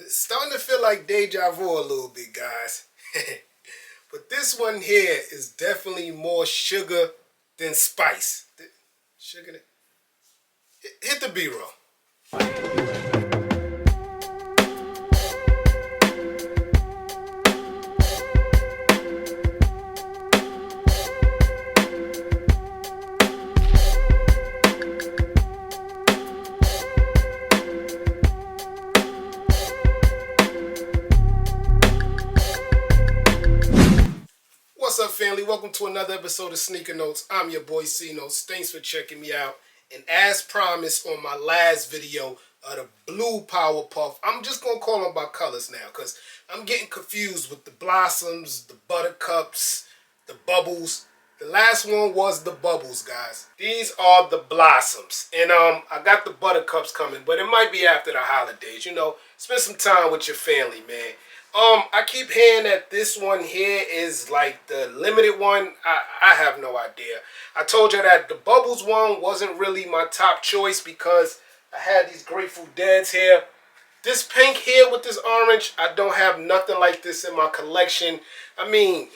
It's starting to feel like deja vu a little bit, guys. But this one here is definitely more sugar than spice. Sugar. Hit the B-roll. What's up, family? Welcome to another episode of Sneaker Notes. I'm your boy C Notes. Thanks for checking me out. And as promised on my last video of the blue Powerpuff, I'm just going to call them by colors now because I'm getting confused with the blossoms, the buttercups, the bubbles. The last one was the bubbles, guys. These are the blossoms. And I got the buttercups coming, but it might be after the holidays. You know, spend some time with your family, man. I keep hearing that this one here is like the limited one. I have no idea. I told you that the Bubbles one wasn't really my top choice because I had these Grateful Deads here. This pink here with this orange, I don't have nothing like this in my collection. I mean,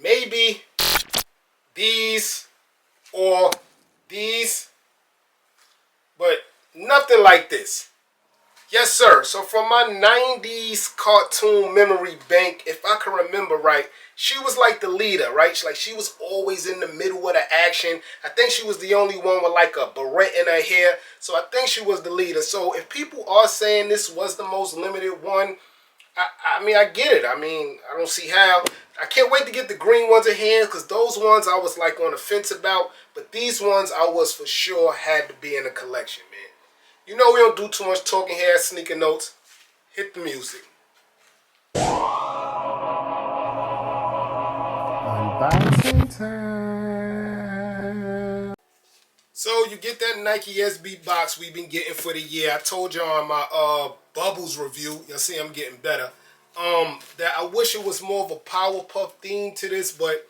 maybe these or these, but nothing like this. Yes, sir. So from my 90s cartoon memory bank, if I can remember right, she was like the leader, right? She was always in the middle of the action. I think she was the only one with like a beret in her hair. So I think she was the leader. So if people are saying this was the most limited one, I mean, I get it. I mean, I don't see how. I can't wait to get the green ones in hand because those ones I was like on the fence about. But these ones I was for sure had to be in the collection, man. You know we don't do too much talking here at Sneaker Notes. Hit the music. Unboxing time. So you get that Nike SB box we've been getting for the year. I told you on my Bubbles review, you'll see I'm getting better, that I wish it was more of a Powerpuff theme to this, but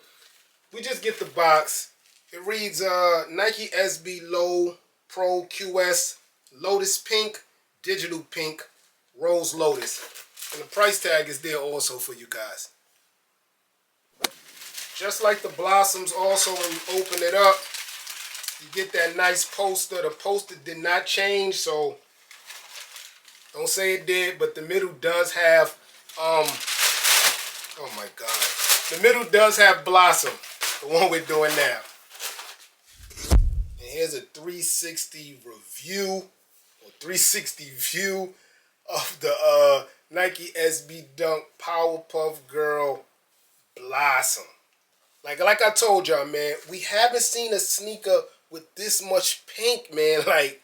we just get the box. It reads Nike SB Low Pro QS Lotus Pink, Digital Pink, Rose Lotus. And the price tag is there also for you guys. Just like the blossoms also, when you open it up, you get that nice poster. The poster did not change, so don't say it did, but the middle does have, oh my God. The middle does have Blossom, the one we're doing now. And here's a 360 review. 360 view of the Nike SB Dunk Powerpuff Girl Blossom. Like I told y'all, man, we haven't seen a sneaker with this much pink, man. Like,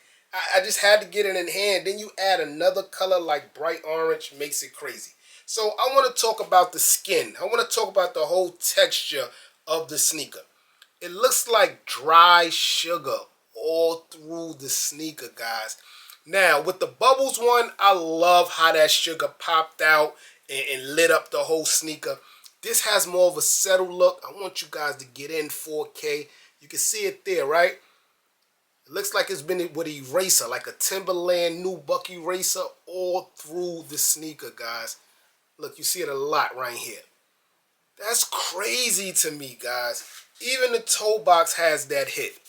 I just had to get it in hand. Then you add another color like bright orange, makes it crazy. So I want to talk about the skin. I want to talk about the whole texture of the sneaker. It looks like dry sugar all through the sneaker, guys. Now, with the Bubbles one, I love how that sugar popped out and lit up the whole sneaker. This has more of a settled look. I want you guys to get in 4K. You can see it there, right? It looks like it's been with an eraser, like a Timberland Nubuck eraser all through the sneaker, guys. Look, you see it a lot right here. That's crazy to me, guys. Even the toe box has that hit.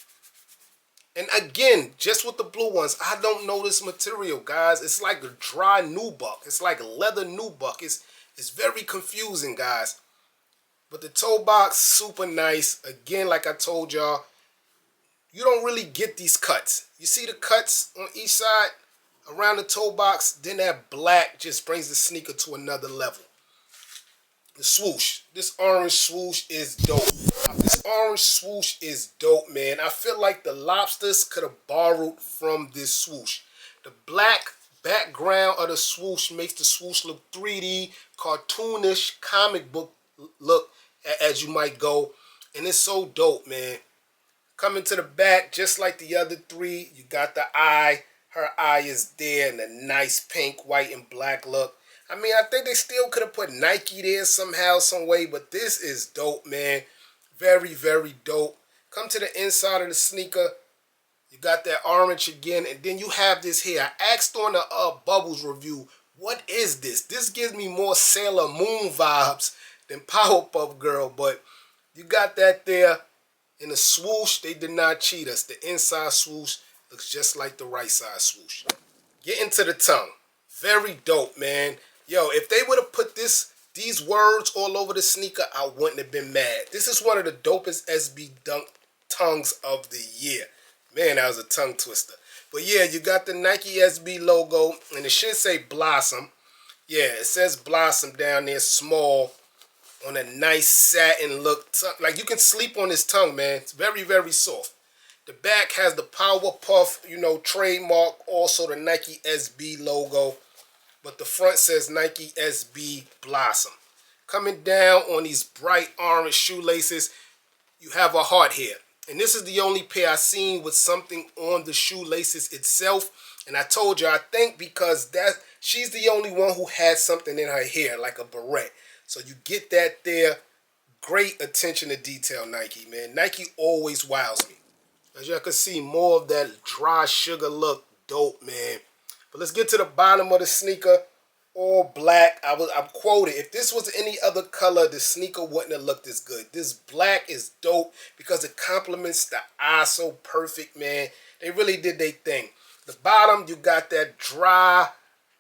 And again, just with the blue ones, I don't know this material, guys. It's like a dry nubuck. It's like a leather nubuck. It's very confusing, guys. But the toe box, super nice. Again, like I told y'all, you don't really get these cuts. You see the cuts on each side around the toe box? Then that black just brings the sneaker to another level. The swoosh. This orange swoosh is dope. This orange swoosh is dope, man. I feel like the Lobsters could have borrowed from this swoosh. The black background of the swoosh makes the swoosh look 3D, cartoonish, comic book look, as you might go. And it's so dope, man. Coming to the back, just like the other three, you got the eye. Her eye is there in a nice pink, white, and black look. I mean, I think they still could have put Nike there somehow, some way, but this is dope, man. Very, very dope. Come to the inside of the sneaker. You got that orange again, and then you have this here. I asked on the Bubbles review, what is this? This gives me more Sailor Moon vibes than Powerpuff Girl, but you got that there in the swoosh. They did not cheat us. The inside swoosh looks just like the right side swoosh. Get into the tongue. Very dope, man. Yo, if they would have put these words all over the sneaker, I wouldn't have been mad. This is one of the dopest SB Dunk tongues of the year. Man, that was a tongue twister. But yeah, you got the Nike SB logo, and it should say Blossom. Yeah, it says Blossom down there, small, on a nice satin look. Like, you can sleep on this tongue, man. It's very, very soft. The back has the Powerpuff, you know, trademark. Also the Nike SB logo. But the front says Nike SB Blossom. Coming down on these bright orange shoelaces, you have a heart here. And this is the only pair I've seen with something on the shoelaces itself. And I told you, I think because she's the only one who has something in her hair, like a beret. So you get that there. Great attention to detail, Nike, man. Nike always wows me. As y'all can see, more of that dry sugar look. Dope, man. But let's get to the bottom of the sneaker. All black. I'm quoted. If this was any other color, the sneaker wouldn't have looked as good. This black is dope because it complements the eye so perfect, man. They really did their thing. The bottom, you got that dry,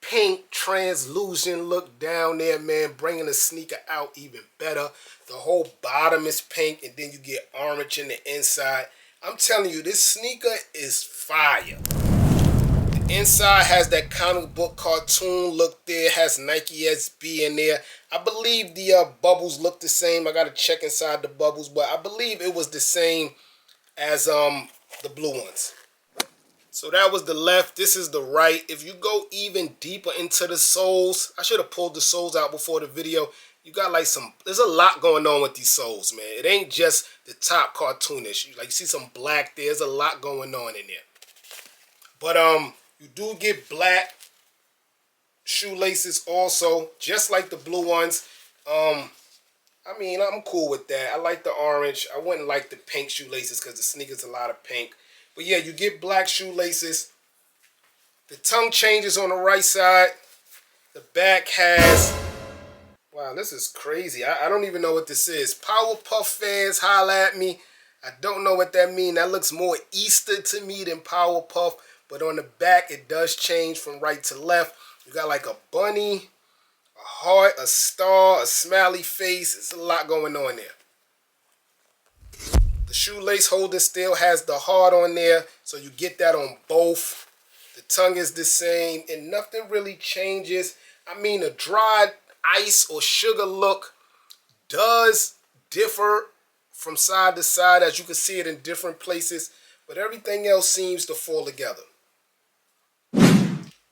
pink, translucent look down there, man, bringing the sneaker out even better. The whole bottom is pink, and then you get orange in the inside. I'm telling you, this sneaker is fire. Inside has that comic book cartoon look there. Has Nike SB in there. I believe the bubbles look the same. I got to check inside the bubbles, but I believe it was the same as the blue ones. So that was the left. This is the right. If you go even deeper into the soles, I should have pulled the soles out before the video. You got like there's a lot going on with these soles, man. It ain't just the top cartoonish. Like, you see some black there. There's a lot going on in there. But you do get black shoelaces also, just like the blue ones. I mean, I'm cool with that. I like the orange. I wouldn't like the pink shoelaces because the sneaker's a lot of pink. But yeah, you get black shoelaces. The tongue changes on the right side. The back has... Wow, this is crazy. I don't even know what this is. Powerpuff fans, holla at me. I don't know what that means. That looks more Easter to me than Powerpuff. But on the back, it does change from right to left. You got like a bunny, a heart, a star, a smiley face. It's a lot going on there. The shoelace holder still has the heart on there, so you get that on both. The tongue is the same, and nothing really changes. I mean, the dried ice or sugar look does differ from side to side, as you can see it in different places, but everything else seems to fall together.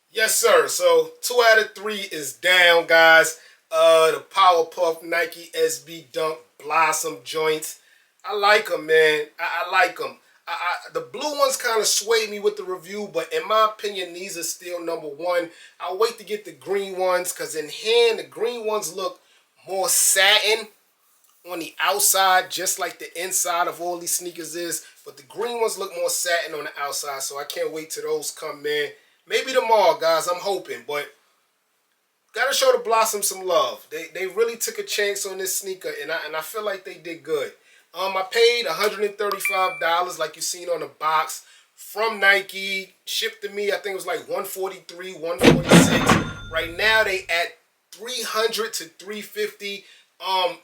Yes, sir. So 2 out of 3 is down, guys. The Powerpuff Nike SB Dunk Blossom joints. I like them, man. I like them. The blue ones kind of swayed me with the review, but in my opinion, these are still #1. I'll wait to get the green ones, because in hand, the green ones look more satin on the outside, just like the inside of all these sneakers is. But the green ones look more satin on the outside, so I can't wait till those come, man. Maybe tomorrow, guys. I'm hoping, but gotta show the Blossom some love. They really took a chance on this sneaker, and I feel like they did good. I paid $135, like you seen on the box, from Nike. Shipped to me, I think it was like $143, $146. Right now they at $300 to $350.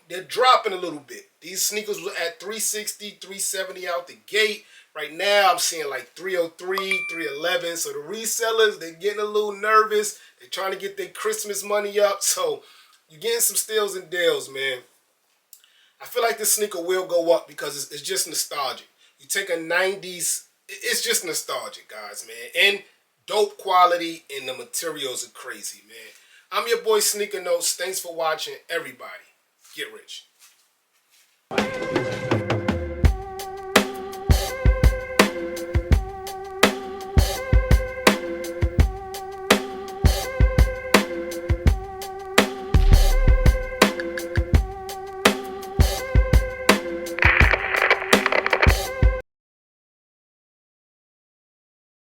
They're dropping a little bit. These sneakers were at $360, $370 out the gate. Right now I'm seeing like $303, $311. So the resellers, they're getting a little nervous. They're trying to get their Christmas money up. So you're getting some steals and deals, man. I feel like this sneaker will go up because it's just nostalgic. You take a 90s, it's just nostalgic, guys, man. And dope quality, and the materials are crazy, man. I'm your boy Sneaker Notes. Thanks for watching, everybody. Get rich.